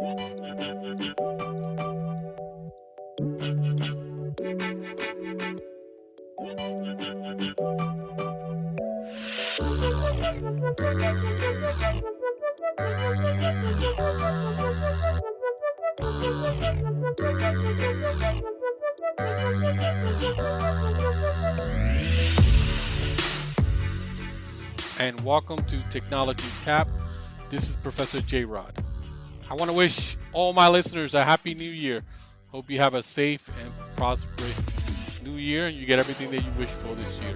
And welcome to Technology Tap. This is ProfessorJRod. I want to wish all my listeners a happy new year. Hope you have a safe and prosperous new year and you get everything that you wish for this year.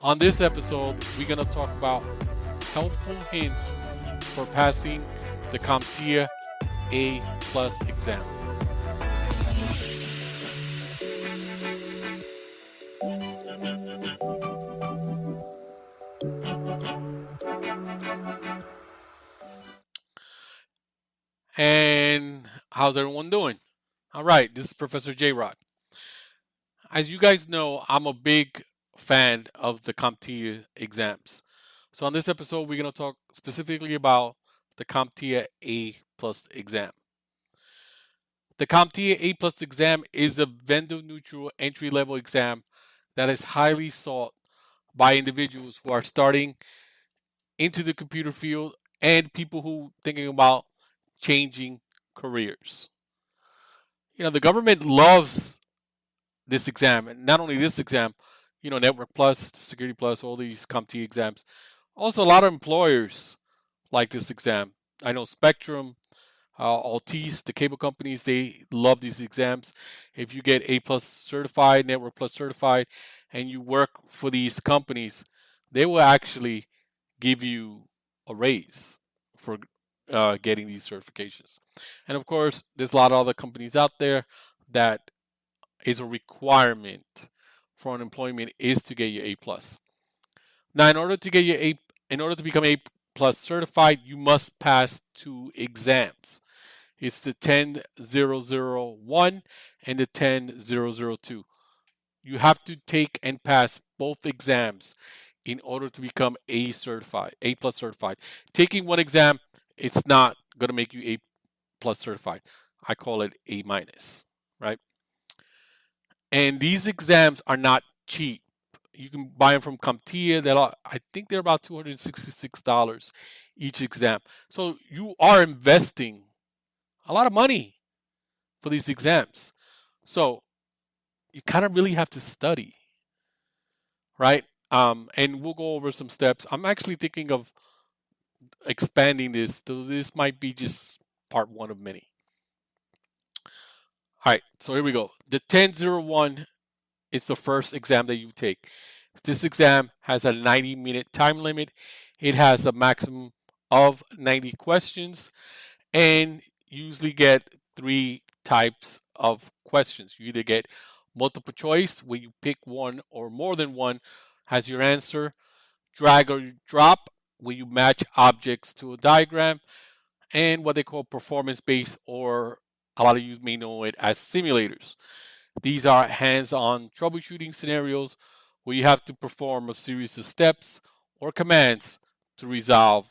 On this episode, we're going to talk about helpful hints for passing the CompTIA A+ exam. And how's everyone doing? All right, this is ProfessorJRod. As you guys know, I'm a big fan of the CompTIA exams. So on this episode, we're going to talk specifically about the CompTIA A+ exam. The CompTIA A+ exam is a vendor-neutral entry-level exam that is highly sought by individuals who are starting into the computer field and people who thinking about changing careers. You know, the government loves this exam, and not only this exam, Network Plus, Security Plus, all these CompTIA exams. Also, a lot of employers like this exam. I know Spectrum, Altice, the cable companies, they love these exams. If you get A+ certified, Network Plus certified, and you work for these companies, they will actually give you a raise for getting these certifications. And of course, there's a lot of other companies out there that is a requirement for an employment is to get your A+. Now, in order to become A+ certified, you must pass 2 exams. It's the 10001 and the 10002. You have to take and pass both exams in order to become A+ certified. Taking one exam, it's not going to make you A+ certified. I call it A-, right? And these exams are not cheap. You can buy them from CompTIA. I think they're about $266 each exam. So you are investing a lot of money for these exams. So you kind of really have to study, right? And we'll go over some steps. I'm actually thinking of expanding this. So this might be just part one of many. All right, so here we go. The 10001 is the first exam that you take. This exam has a 90-minute time limit. It has a maximum of 90 questions, and you usually get 3 types of questions. You either get multiple choice, where you pick one or more than one as your answer, drag or drop, where you match objects to a diagram, and what they call performance-based, or a lot of you may know it as simulators. These are hands-on troubleshooting scenarios where you have to perform a series of steps or commands to resolve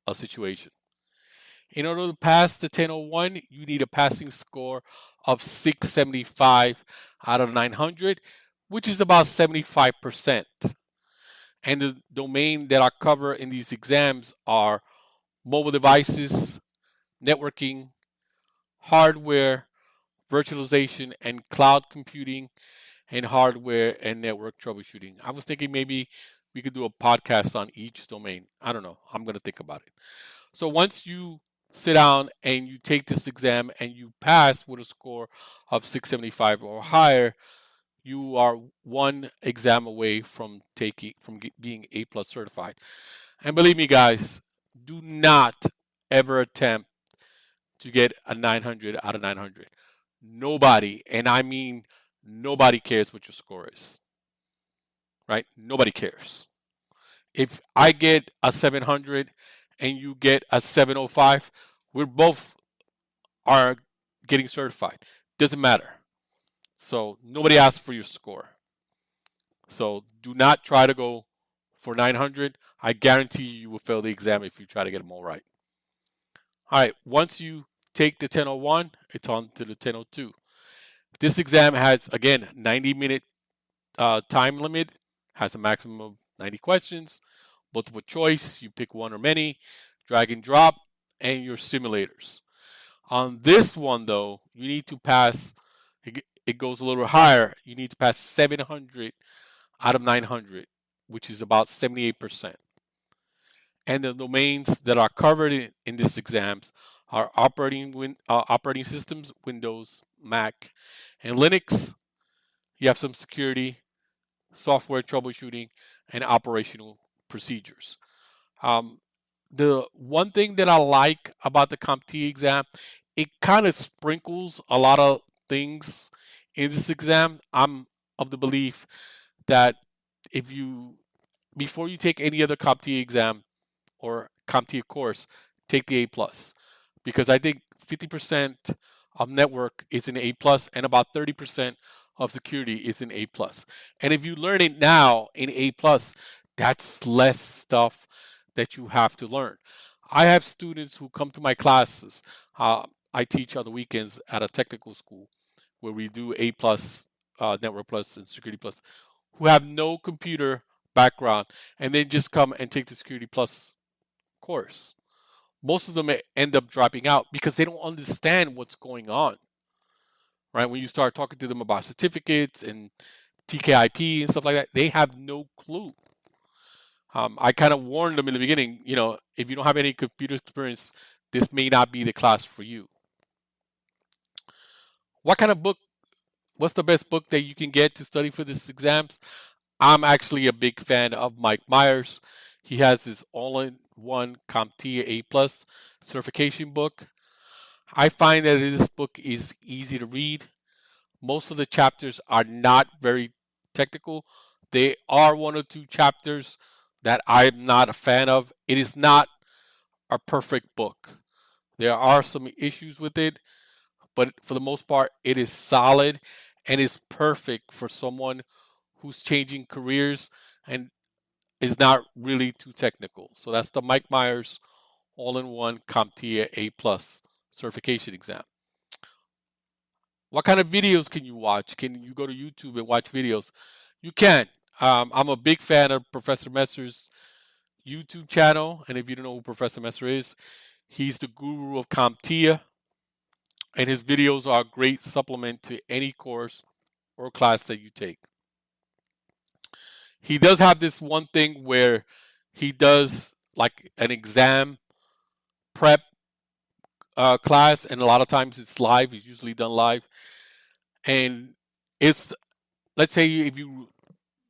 a situation. In order to pass the 10001, you need a passing score of 675 out of 900, which is about 75%. And the domain that I cover in these exams are mobile devices, networking, hardware, virtualization, and cloud computing, and hardware and network troubleshooting. I was thinking maybe we could do a podcast on each domain. I don't know. I'm going to think about it. So once you sit down and you take this exam and you pass with a score of 675 or higher, you are one exam away from being A+ certified. And believe me, guys, do not ever attempt to get a 900 out of 900. Nobody, and I mean nobody, cares what your score is, right? Nobody cares. If I get a 700 and you get a 705, we both are getting certified. Doesn't matter. So nobody asks for your score. So do not try to go for 900. I guarantee you will fail the exam if you try to get them all right. All right, once you take the 1001, it's on to the 1002. This exam has, again, 90-minute time limit, has a maximum of 90 questions, multiple choice, you pick one or many, drag and drop, and your simulators. On this one, though, you need to pass, it goes a little higher, you need to pass 700 out of 900, which is about 78%. And the domains that are covered in this exams are operating systems, Windows, Mac, and Linux. You have some security, software troubleshooting, and operational procedures. Um, the one thing that I like about the CompTIA exam, it kind of sprinkles a lot of things in this exam. I'm of the belief that if you, before you take any other CompTIA exam or CompTIA course, take the A plus, because I think 50% of network is an A plus and about 30% of security is an A plus. And if you learn it now in A plus, that's less stuff that you have to learn. I have students who come to my classes. I teach on the weekends at a technical school where we do A plus, network plus, and security plus, who have no computer background and then just come and take the security plus course. Most of them end up dropping out because they don't understand what's going on. Right? When you start talking to them about certificates and TKIP and stuff like that, they have no clue. I kind of warned them in the beginning, if you don't have any computer experience, this may not be the class for you. What kind of book, what's the best book that you can get to study for this exams? I'm actually a big fan of Mike Myers. He has this all-in-one CompTIA A plus certification book. I find that this book is easy to read. Most of the chapters are not very technical. They are one or two chapters that I'm not a fan of. It is not a perfect book. There are some issues with it, but for the most part, it is solid and is perfect for someone who's changing careers and is not really too technical. So that's the Mike Myers all-in-one CompTIA A plus certification exam. What kind of videos can you watch? Can you go to YouTube and watch videos? You can. I'm a big fan of Professor Messer's YouTube channel, and if you don't know who Professor Messer is, he's the guru of CompTIA, and his videos are a great supplement to any course or class that you take. He does have this one thing where he does like an exam prep class, and a lot of times it's live. It's usually done live, and it's, let's say if you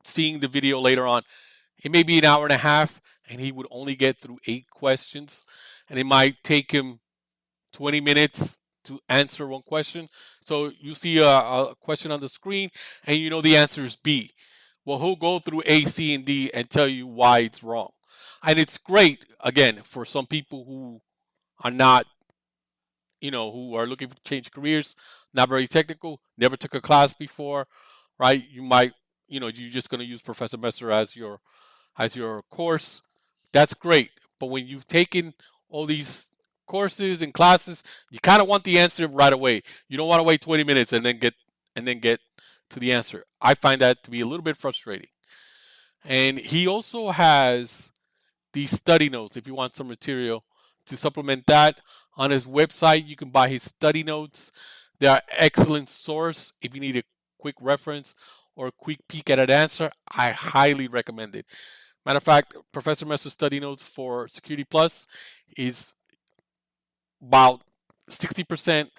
seeing the video later on, it may be an hour and a half, and he would only get through 8 questions, and it might take him 20 minutes to answer one question. So you see a question on the screen, and you know the answer is B. Well, he'll go through A, C, and D and tell you why it's wrong. And it's great, again, for some people who are not, who are looking to change careers, not very technical, never took a class before, right? You might, you're just going to use Professor Messer as your course. That's great. But when you've taken all these courses and classes, you kind of want the answer right away. You don't want to wait 20 minutes and then get to the answer. I find that to be a little bit frustrating. And he also has these study notes if you want some material to supplement that. On his website, you can buy his study notes. They are excellent source if you need a quick reference or a quick peek at an answer. I highly recommend it. Matter of fact, Professor Messer's study notes for Security Plus is about 60%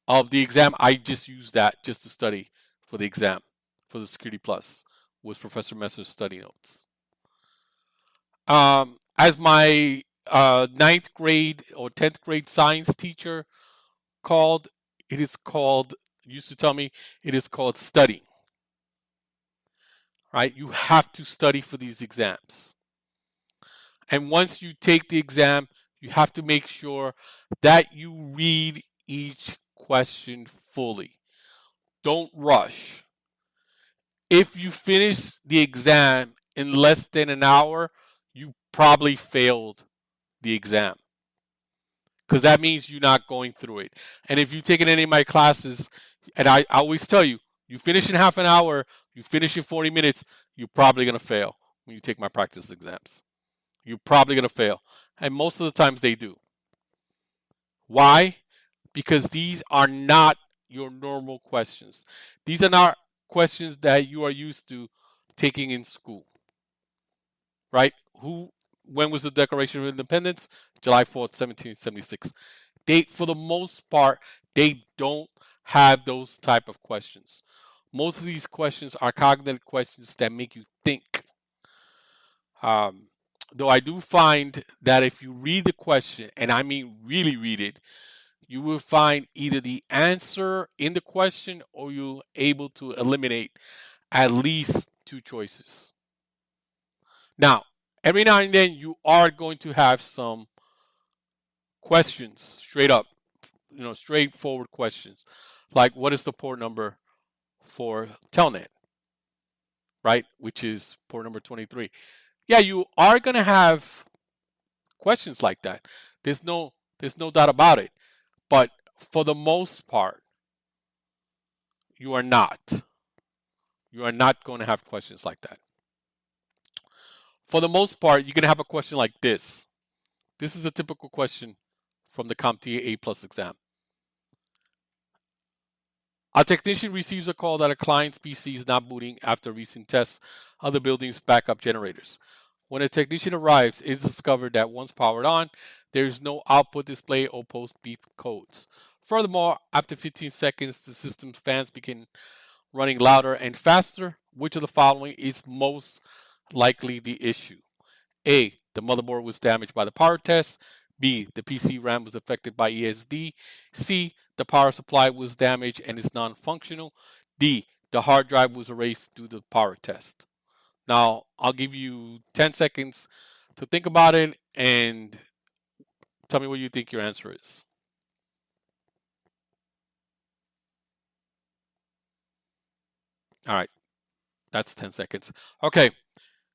of the exam. I just used that just to study for the exam for the Security Plus was Professor Messer's study notes. As my 9th grade or 10th grade science teacher used to tell me, it is called studying. Right? You have to study for these exams. And once you take the exam, you have to make sure that you read each question fully. Don't rush. If you finish the exam in less than an hour, you probably failed the exam. because that means you're not going through it. And if you've taken any of my classes, and I always tell you, you finish in half an hour, you finish in 40 minutes, you're probably going to fail when you take my practice exams. You're probably going to fail. And most of the times they do. Why? Because these are not your normal questions. These are not questions that you are used to taking in school. Right? When was the Declaration of Independence? July 4th, 1776. For the most part, they don't have those type of questions. Most of these questions are cognitive questions that make you think. Um, though I do find that if you read the question, and I mean really read it, you will find either the answer in the question or you're able to eliminate at least two choices. Now, every now and then you are going to have some questions straight up, straightforward questions. Like, what is the port number for Telnet, right? Which is port number 23. Yeah, you are going to have questions like that. There's no doubt about it. But for the most part, you are not. You are not going to have questions like that. For the most part, you're going to have a question like this. This is a typical question from the CompTIA A plus exam. A technician receives a call that a client's PC is not booting after recent tests of the building's backup generators. When a technician arrives, it is discovered that once powered on, there is no output display or post beep codes. Furthermore, after 15 seconds, the system's fans begin running louder and faster. Which of the following is most likely the issue? A. The motherboard was damaged by the power test. B. The PC RAM was affected by ESD. C. The power supply was damaged and is non-functional. D. The hard drive was erased due to the power test. Now, I'll give you 10 seconds to think about it and tell me what you think your answer is. All right, that's 10 seconds. Okay,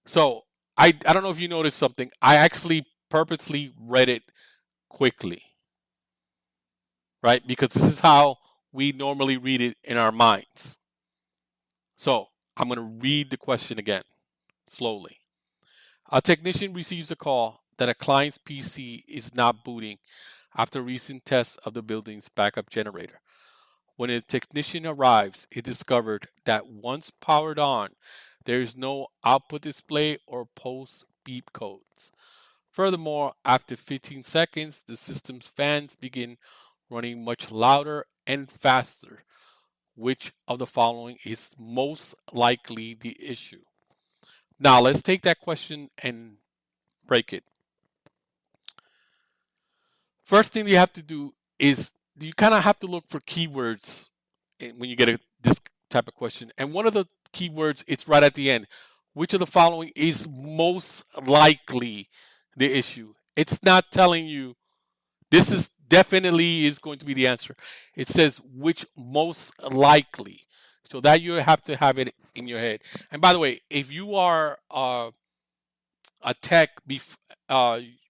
so I don't know if you noticed something. I actually purposely read it quickly, right? Because this is how we normally read it in our minds. So I'm going to read the question again, slowly. A technician receives a call that a client's PC is not booting after recent tests of the building's backup generator. When a technician arrives, it discovered that once powered on, there is no output display or post beep codes. Furthermore, after 15 seconds, the system's fans begin running much louder and faster. Which of the following is most likely the issue? Now, let's take that question and break it. First thing you have to do is you kind of have to look for keywords when you get this type of question. And one of the keywords, it's right at the end. Which of the following is most likely the issue? It's not telling you this is definitely is going to be the answer. It says which most likely. So that you have to have it in your head. And by the way, if you are a tech,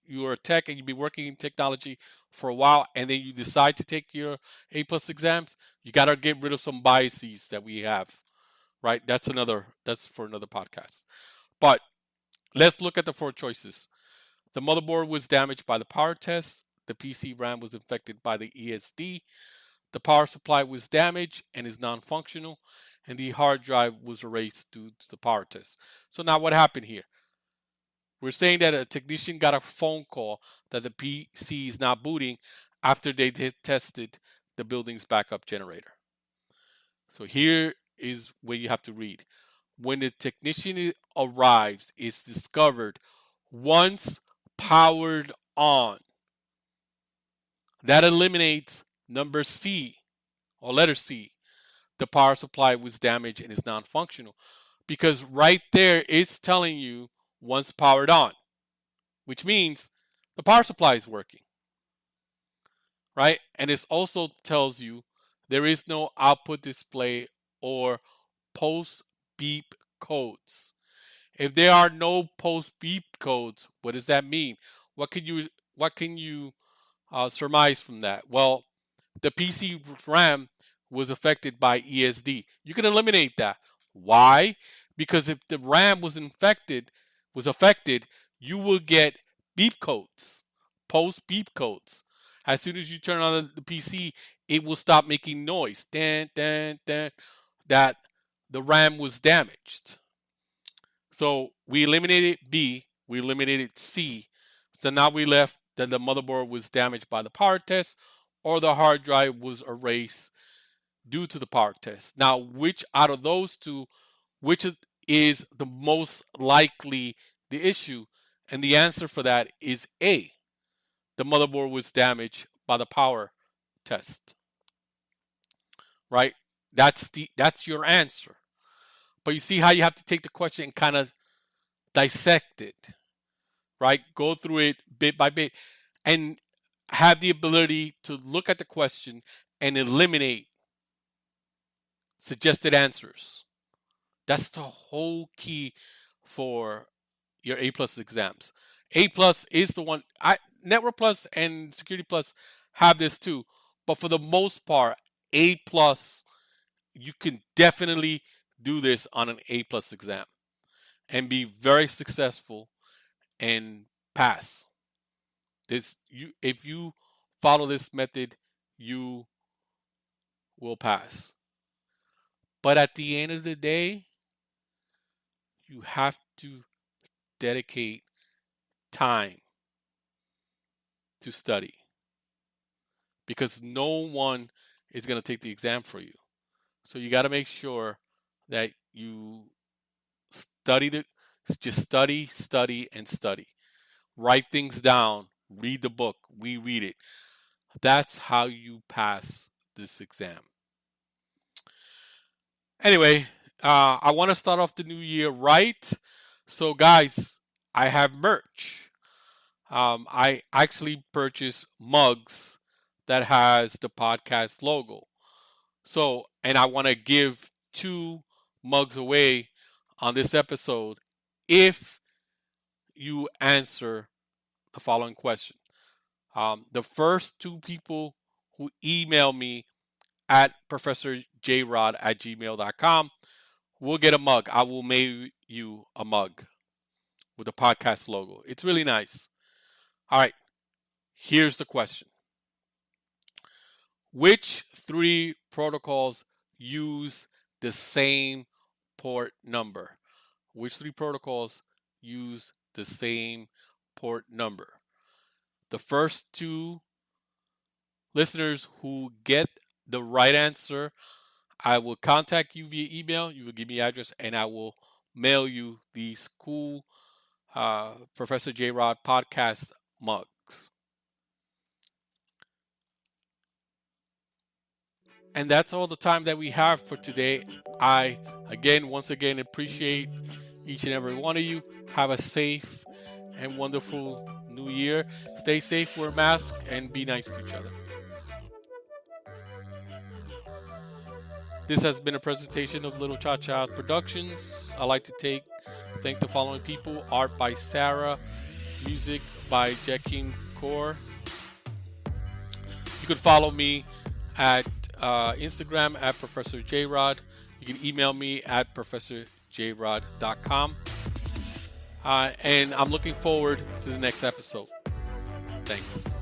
you're a tech and you've been working in technology for a while, and then you decide to take your A plus exams, you got to get rid of some biases that we have, right? That's for another podcast. But let's look at the four choices. The motherboard was damaged by the power test. The PC RAM was infected by the ESD. The power supply was damaged and is non-functional, and the hard drive was erased due to the power test. So now what happened here? We're saying that a technician got a phone call that the PC is not booting after they tested the building's backup generator. So here is where you have to read. When the technician arrives, it's discovered once powered on. That eliminates number C, or letter C. The power supply was damaged and is non-functional. Because right there it's telling you once powered on, which means the power supply is working, right? And it also tells you there is no output display or post beep codes. If there are no post beep codes, what does that mean? What can you surmise from that? Well, the PC RAM was affected by ESD. You can eliminate that. Why? Because if the RAM was affected, you will get beep codes, post beep codes. As soon as you turn on the PC, it will stop making noise. Dan, dan, dan, that the RAM was damaged. So we eliminated B, we eliminated C. So now we left that the motherboard was damaged by the power test or the hard drive was erased due to the power test. Now, which out of those two, which is the most likely the issue? And the answer for that is A. The motherboard was damaged by the power test. Right? That's your answer. But you see how you have to take the question and kind of dissect it, right? Go through it bit by bit and have the ability to look at the question and eliminate suggested answers. That's the whole key for your A+ exams. A+ is the one. Network Plus and Security Plus have this too, but for the most part, A+, you can definitely do this on an A+ exam and be very successful and pass. If you follow this method, you will pass. But at the end of the day, you have to dedicate time to study because no one is going to take the exam for you. So you got to make sure that you just study, and study. Write things down, read the book, reread it. That's how you pass this exam. Anyway, I want to start off the new year right. So guys, I have merch. I actually purchased mugs that has the podcast logo. So, and I want to give 2 mugs away on this episode if you answer the following question. The first 2 people who email me at ProfessorJRod@gmail.com will get a mug. I will mail you a mug with a podcast logo. It's really nice. All right, here's the question. Which 3 protocols use the same port number? Which 3 protocols use the same port number? The first 2 listeners who get the right answer, I will contact you via email. You will give me your address, and I will mail you these cool Professor J-Rod podcast mugs. And that's all the time that we have for today. I, once again, appreciate each and every one of you. Have a safe and wonderful new year. Stay safe, wear a mask, and be nice to each other. This has been a presentation of Little Chacha Productions. I'd like to thank the following people. Art by Sarah. Music by Jakim Kaur. You can follow me at Instagram at ProfessorJRod. You can email me at ProfessorJRod.com. And I'm looking forward to the next episode. Thanks.